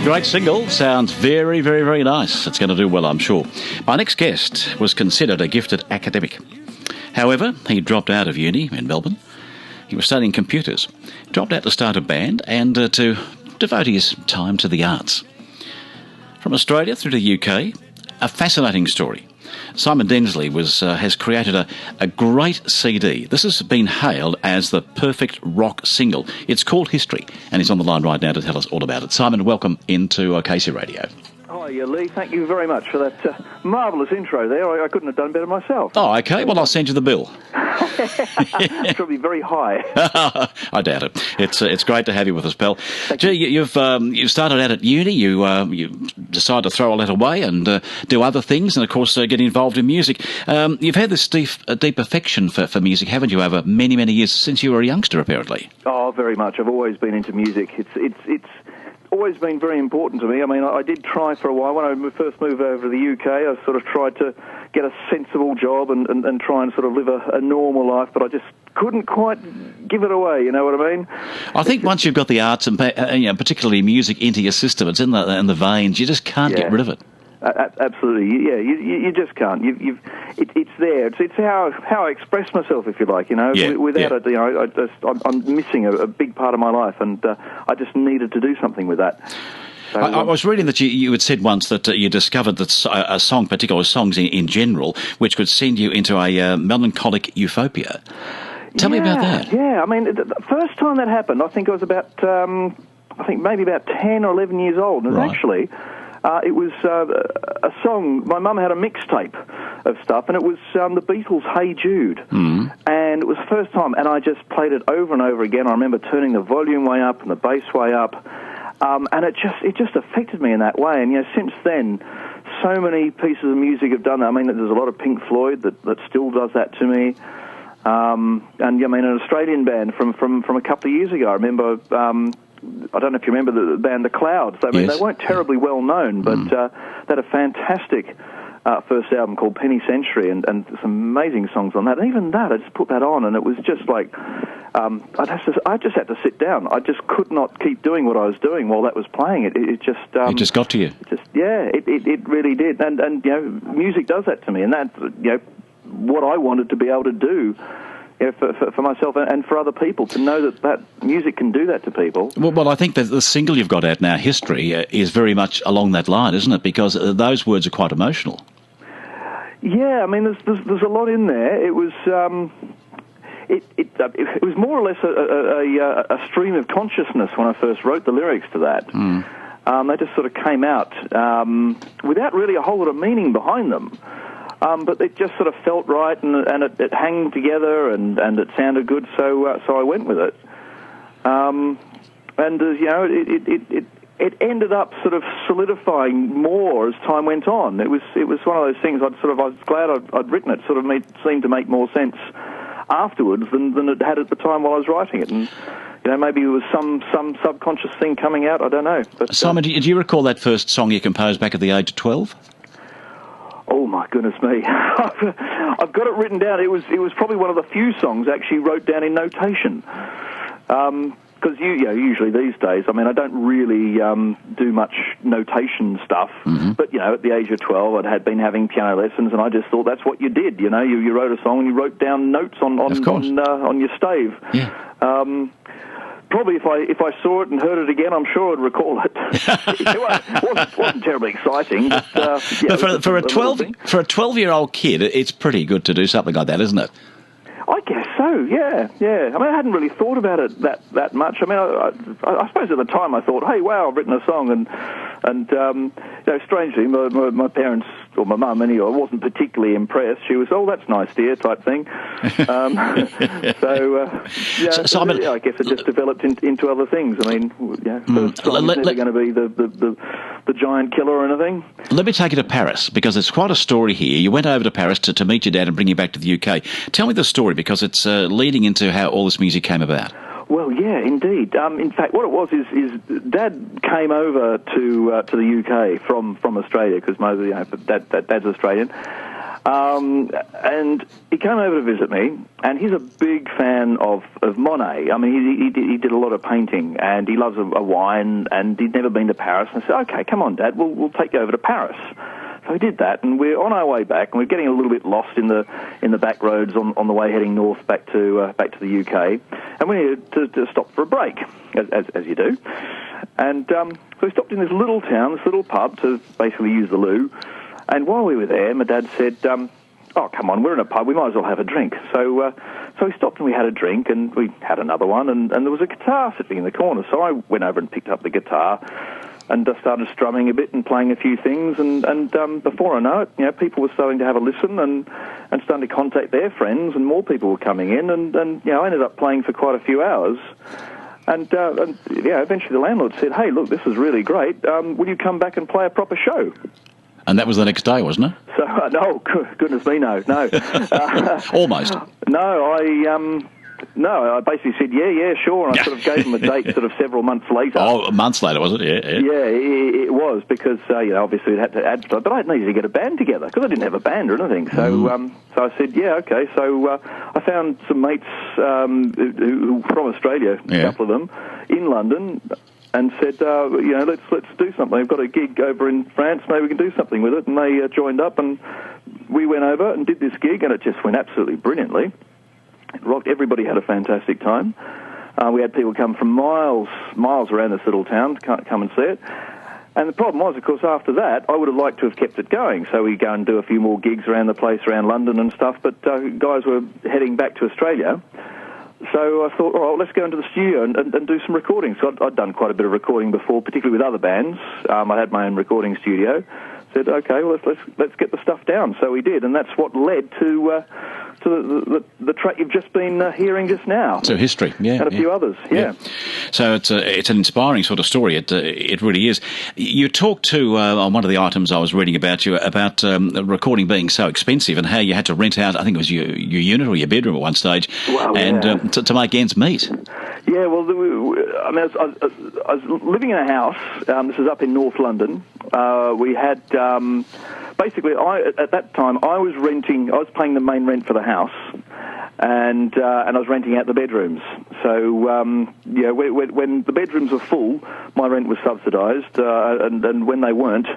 great single. Sounds very, very, very nice. It's going to do well, I'm sure. My next guest was considered a gifted academic. However, he dropped out of uni in Melbourne. He was studying computers, dropped out to start a band and to devote his time to the arts. From Australia through to the UK, a fascinating story. Simon Densley has created a great CD. This has been hailed as the perfect rock single. It's called History, and he's on the line right now to tell us all about it. Simon, welcome into Casey Radio. Hi, Lee. Thank you very much for that marvellous intro there. I couldn't have done better myself. Oh, okay. Well, I'll send you the bill. It's probably very high. I doubt it. It's great to have you with us, pal. Gee, you've started out at uni. You decided to throw all that away and do other things, and of course get involved in music. You've had this deep affection for music, haven't you? Over many years since you were a youngster, apparently. Oh, very much. I've always been into music. It's always been very important to me. I mean, I did try for a while. When I first moved over to the UK, I sort of tried to get a sensible job and try and sort of live a normal life, but I just couldn't quite give it away, you know what I mean? I think once you've got the arts and particularly music into your system, it's in the veins, you just can't get rid of it. Absolutely, yeah. You just can't. It's there. It's how I express myself, if you like. You know, without it, I'm missing a big part of my life, and I just needed to do something with that. So, I was reading that you had said once that you discovered that a song, particular songs in general, which could send you into a melancholic euphoria. Tell me about that. Yeah, I mean, the first time that happened, I think I was about, maybe about 10 or 11 years old. And actually, it was a song. My mum had a mixtape of stuff, and it was the Beatles' "Hey Jude," and it was the first time. And I just played it over and over again. I remember turning the volume way up and the bass way up, and it just affected me in that way. And since then, so many pieces of music have done that. I mean, there's a lot of Pink Floyd that still does that to me. And I mean, an Australian band from a couple of years ago. I remember. I don't know if you remember the band The Clouds. I mean, they weren't terribly well known, but they had a fantastic first album called Penny Century, and some amazing songs on that. And even that, I just put that on, and it was just like I just had to sit down. I just could not keep doing what I was doing while that was playing. It just got to you. It really did. And music does that to me, and that's what I wanted to be able to do. For myself and for other people, to know that music can do that to people. Well, I think that the single you've got out now, History, is very much along that line, isn't it? Because those words are quite emotional. Yeah, I mean, there's a lot in there. It was it was more or less a stream of consciousness when I first wrote the lyrics to that. They just sort of came out without really a whole lot of meaning behind them. But it just sort of felt right, and it hung together, and it sounded good, so I went with it. It ended up sort of solidifying more as time went on. It was one of those things. I was glad I'd written it. Sort of seemed to make more sense afterwards than it had at the time while I was writing it, and maybe it was some subconscious thing coming out. I don't know. But, Simon, do you recall that first song you composed back at the age of 12? Oh my goodness me! I've got it written down. It was probably one of the few songs I actually wrote down in notation. Because usually these days, I mean, I don't really do much notation stuff. But at the age of 12, I'd been having piano lessons, and I just thought that's what you did. You wrote a song and you wrote down notes on your stave. Yeah. Probably if I saw it and heard it again, I'm sure I'd recall it. It wasn't terribly exciting. But for a 12-year-old kid, it's pretty good to do something like that, isn't it? I guess so. Yeah. I mean, I hadn't really thought about it that much. I mean, I suppose at the time I thought, hey, wow, I've written a song, and strangely, my parents, or my mum anyway, wasn't particularly impressed. She was, oh, that's nice, dear, type thing. Simon, I guess it just developed into other things. I mean, first song is never going to be the giant killer or anything. Let me take you to Paris, because it's quite a story here. You went over to Paris to meet your dad and bring you back to the UK. Tell me the story, because it's leading into how all this music came about. Well, yeah, indeed. In fact, what it was is Dad came over to the UK from Australia, because Dad's Australian. And he came over to visit me, and he's a big fan of Monet. I mean, he did a lot of painting, and he loves a wine, and he'd never been to Paris. And I said, okay, come on, Dad, we'll take you over to Paris. So we did that, and we're on our way back, and we're getting a little bit lost in the back roads on the way heading north back to the UK, and we needed to stop for a break, as you do. And so we stopped in this little town, this little pub, to basically use the loo. And while we were there, my dad said, oh, come on, we're in a pub, we might as well have a drink. So we stopped and we had a drink, and we had another one, and there was a guitar sitting in the corner. So I went over and picked up the guitar and started strumming a bit and playing a few things. And before I know it, people were starting to have a listen and starting to contact their friends, and more people were coming in. And I ended up playing for quite a few hours. And eventually the landlord said, hey, look, this is really great. Will you come back and play a proper show? And that was the next day, wasn't it? So, no, goodness me, no. Almost. No, I basically said, yeah, sure, and I sort of gave him a date sort of several months later. Oh, months later, was it? Yeah. Yeah, it was, because, obviously it had to advertise, but I needed to get a band together, because I didn't have a band or anything. So so I said, yeah, okay. So I found some mates who from Australia, a couple of them, in London, and said, let's do something. We've got a gig over in France, maybe we can do something with it. And they joined up, and we went over and did this gig, and it just went absolutely brilliantly. It rocked. Everybody had a fantastic time. We had people come from miles around this little town to come and see it. And the problem was, of course, after that, I would have liked to have kept it going. So we go and do a few more gigs around the place, around London and stuff. But guys were heading back to Australia. So I thought, all right, let's go into the studio and do some recording. So I'd done quite a bit of recording before, particularly with other bands. I had my own recording studio. Said, okay, well, let's get the stuff down. So we did, and that's what led to the track you've just been hearing just now. So history, yeah. And a few others, yeah. So it's an inspiring sort of story. It really is. You talked to, on one of the items I was reading about you, about recording being so expensive and how you had to rent out, I think it was your unit or your bedroom at one stage, to make ends meet. Yeah, well, I was living in a house. This is up in North London. We had basically, at that time, I was paying the main rent for the house, and I was renting out the bedrooms. So when the bedrooms were full, my rent was subsidised, and when they weren't,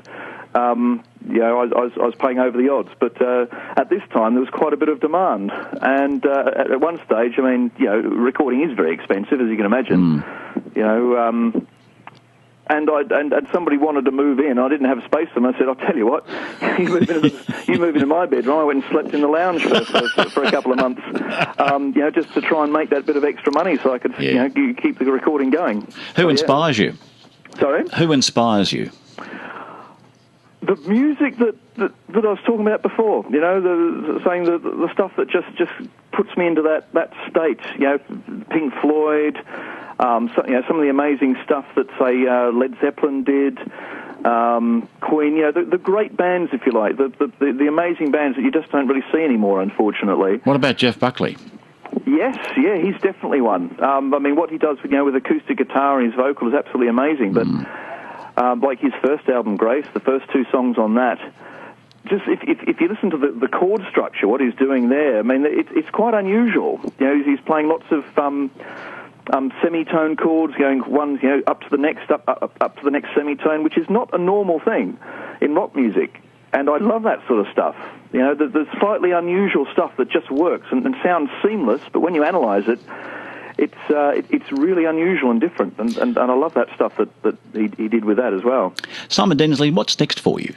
I was paying over the odds. But at this time, there was quite a bit of demand, and at one stage, recording is very expensive, as you can imagine. And somebody wanted to move in. I didn't have space for them. I said, I'll tell you what, you move into my bedroom. I went and slept in the lounge for a couple of months, just to try and make that bit of extra money so I could keep the recording going. Who inspires you? Sorry? Who inspires you? The music that I was talking about before, saying the stuff that just puts me into that state, Pink Floyd, some of the amazing stuff that, say, Led Zeppelin did, Queen, the great bands, if you like, the amazing bands that you just don't really see anymore, unfortunately. What about Jeff Buckley? Yes, yeah, he's definitely one. What he does, with acoustic guitar and his vocal is absolutely amazing, but... like his first album, Grace, the first two songs on that, just if you listen to the chord structure, what he's doing there, it's quite unusual. He's playing lots of semitone chords, going one up to the next up to the next semitone, which is not a normal thing in rock music. And I love that sort of stuff. The slightly unusual stuff that just works and sounds seamless, but when you analyse it, it's really unusual and different, and I love that stuff that he did with that as well. Simon Densley, what's next for you?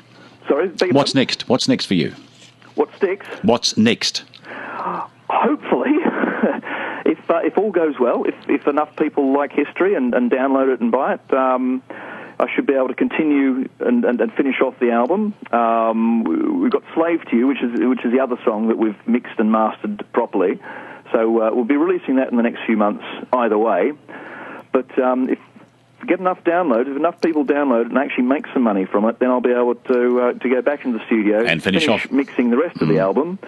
Sorry? What's next? What's next for you? What sticks? What's next? Hopefully, if all goes well, if enough people like history and download it and buy it, I should be able to continue and finish off the album. We've got Slave to You, which is the other song that we've mixed and mastered properly. So we'll be releasing that in the next few months either way. But if we get enough downloads, if enough people download it and actually make some money from it, then I'll be able to go back into the studio and finish off mixing the rest of the album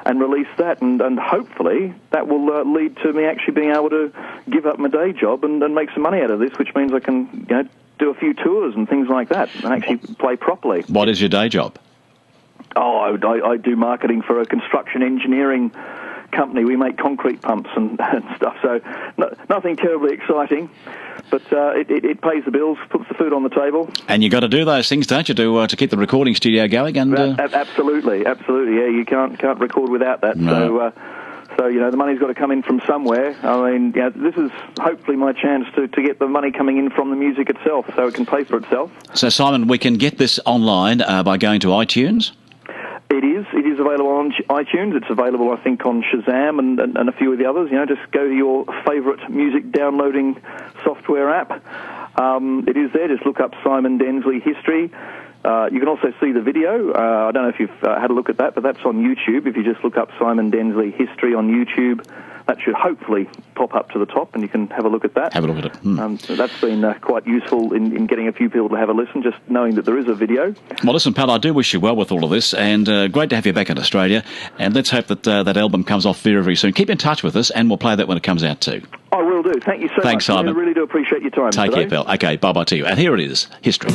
and release that. And hopefully that will lead to me actually being able to give up my day job and make some money out of this, which means I can do a few tours and things like that and actually play properly. What is your day job? Oh, I do marketing for a construction engineering company. We make concrete pumps and stuff, so nothing terribly exciting, but it pays the bills, puts the food on the table. And you've got to do those things, don't you, to keep the recording studio going? And Absolutely. Yeah, you can't record without that. No. So the money's got to come in from somewhere. I mean, this is hopefully my chance to get the money coming in from the music itself, so it can pay for itself. So, Simon, we can get this online by going to iTunes? It is available on iTunes. It's available, I think, on Shazam and a few of the others. Just go to your favourite music downloading software app. It is there. Just look up Simon Densley History. You can also see the video. I don't know if you've had a look at that, but that's on YouTube. If you just look up Simon Densley History on YouTube, that should hopefully pop up to the top, and you can have a look at that. Have a look at it. So that's been quite useful in getting a few people to have a listen, just knowing that there is a video. Well, listen, pal, I do wish you well with all of this, and great to have you back in Australia, and let's hope that that album comes off very, very soon. Keep in touch with us, and we'll play that when it comes out too. I will do. Thank you so much. Thanks, Simon. I really do appreciate your time Take today. care, pal. Okay, bye-bye to you. And here it is, History.